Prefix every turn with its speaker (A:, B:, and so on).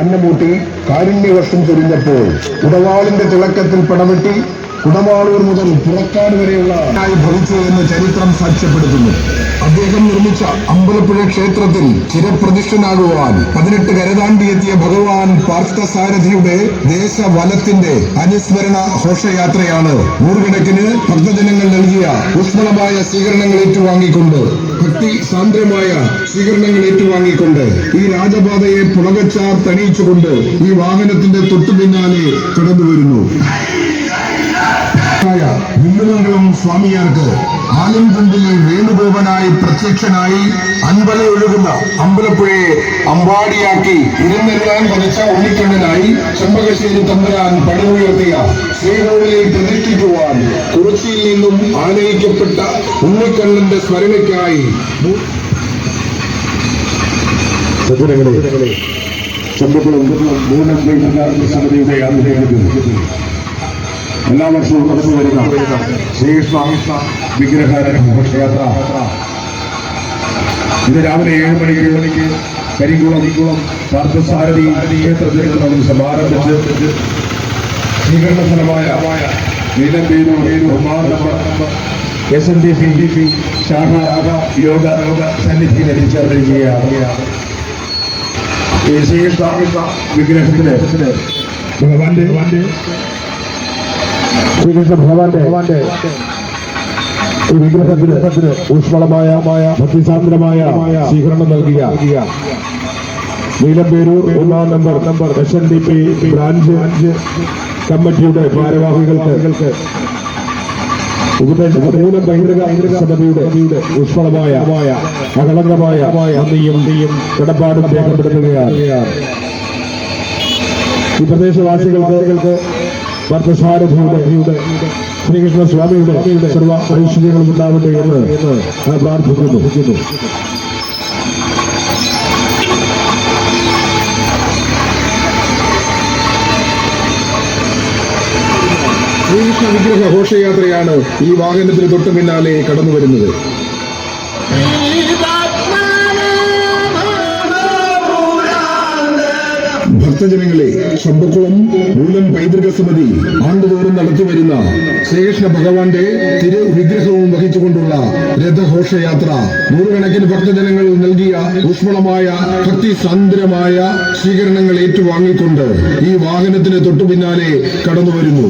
A: അന്നമൂട്ടി കാരുണ്യവർഷം ചൊരിഞ്ഞപ്പോൾ ഉടവാളിന്റെ തിളക്കത്തിൽ പടവെട്ടി കുടമാളൂർ മുതൽ പുറക്കാട് വരെയുള്ള ഭവിച്ചു എന്ന് ചരിത്രം സാക്ഷ്യപ്പെടുത്തുന്നു. അദ്ദേഹം നിർമ്മിച്ച അമ്പലപ്പുഴ ക്ഷേത്രത്തിൽ ചിരപ്രതിഷ്ഠനാകുവാൻ 18 കരതാണ്ടിയെത്തിയ ഭഗവാൻ പാർത്ഥസാരഥിയുടെ ദേശവലത്തിന്റെ അനുസ്മരണ ഘോഷയാത്രയാണ് നൂറുകണക്കിന് ഭക്തജനങ്ങൾ നൽകിയ ഊഷ്മളമായ സ്വീകരണങ്ങൾ ഏറ്റുവാങ്ങിക്കൊണ്ട് ഭക്തി സാന്ദ്രമായ സ്വീകരണങ്ങൾ ഏറ്റുവാങ്ങിക്കൊണ്ട് ഈ രാജപാതയെ പുളകച്ചാർ തണിയിച്ചുകൊണ്ട് ഈ വാഹനത്തിന്റെ തൊട്ടു പിന്നാലെ കടന്നുവരുന്നു. വില്ലുമംഗലം സ്വാമിയാർക്ക് ആലംകുണ്ടിലെ വേണുഗോപനായി പ്രത്യക്ഷനായി അൻപല ഒഴുകുന്ന അമ്പലപ്പുഴയെ അമ്പാടിയാക്കി ഇരുന്നെല്ലാം പതിച്ച ഉണ്ണിക്കണ്ണനായി ചെമ്പകശ്ശേരി തമ്പുരാൻ പടുവുയർത്തിയ ശ്രീകോവിലെ പ്രതിഷ്ഠിക്കുവാൻ കുറിച്ചിയിൽ നിന്നും ആനയിക്കപ്പെട്ട ഉണ്ണിക്കണ്ണന്റെ സ്മരണയ്ക്കായി ചെമ്പക്കുളം സമിതിയുടെ ആഗ്രഹിക്കുന്നു. എല്ലാ വർഷവും കടന്നു വരുന്ന ശ്രീകൃഷ്ണ വിഗ്രഹാരാധന ഘോഷയാത്ര ഇത് രാവിലെ 7 മണിക്ക് കരിങ്കുളം പാർത്ഥസാരഥി ക്ഷേത്രത്തിൽ നമ്മൾ സമാരംഭിച്ച് സ്വീകരണ സ്ഥലമായ നീലംപേരൂർ SNDP ശാഖ യോഗ സന്നിധിയിൽ എത്തിച്ചേർന്നിരിക്കുകയാണ്. ഈ ശ്രീകൃഷ്ണ വിഗ്രഹത്തിന് ശ്രീകൃഷ്ണ ഭഗവാന്റെ ഈ വിഗ്രഹത്തിന് ഊഷ്മളമായ ഭക്തിസാന്ദ്രമായ സ്വീകരണം നൽകിയ നീലംപേരൂർ 1-ാം നമ്പർ SNDP ബ്രാഞ്ച് കമ്മിറ്റിയുടെ ഭാരവാഹികൾക്ക് മൂലം ബഹിരംഗ സമിതിയുടെ ഊഷ്മളമായ അകളങ്കമായ നന്ദിയും കടപ്പാടും രേഖപ്പെടുത്തുകയാണ്. ഈ പ്രദേശവാസികൾക്ക് പാർത്ഥസാരഥിയുടെ ശ്രീകൃഷ്ണ സ്വാമിയുടെ സർവ ഐശ്വര്യങ്ങളും ഉണ്ടാവട്ടെ എന്ന് പ്രാർത്ഥിക്കുന്നു. ശ്രീകൃഷ്ണ വിഗ്രഹ ഘോഷയാത്രയാണ് ഈ വാഹനത്തിന് തൊട്ടു പിന്നാലെ കടന്നു വരുന്നത്. ഭക്തജനങ്ങളെ, ചമ്പക്കുളം മൂലം പൈതൃക സമിതി ആണ്ടുതോറും നടത്തിവരുന്ന ശ്രീകൃഷ്ണ ഭഗവാന്റെ തിരുവിഗ്രഹവും വഹിച്ചുകൊണ്ടുള്ള രഥഘോഷയാത്ര നൂറുകണക്കിന് ഭക്തജനങ്ങൾ നൽകിയ ഊഷ്മളമായ ഭക്തിസാന്ദ്രമായ സ്വീകരണങ്ങൾ ഏറ്റുവാങ്ങിക്കൊണ്ട് ഈ വാഹനത്തിന് തൊട്ടു പിന്നാലെ കടന്നുവരുന്നു.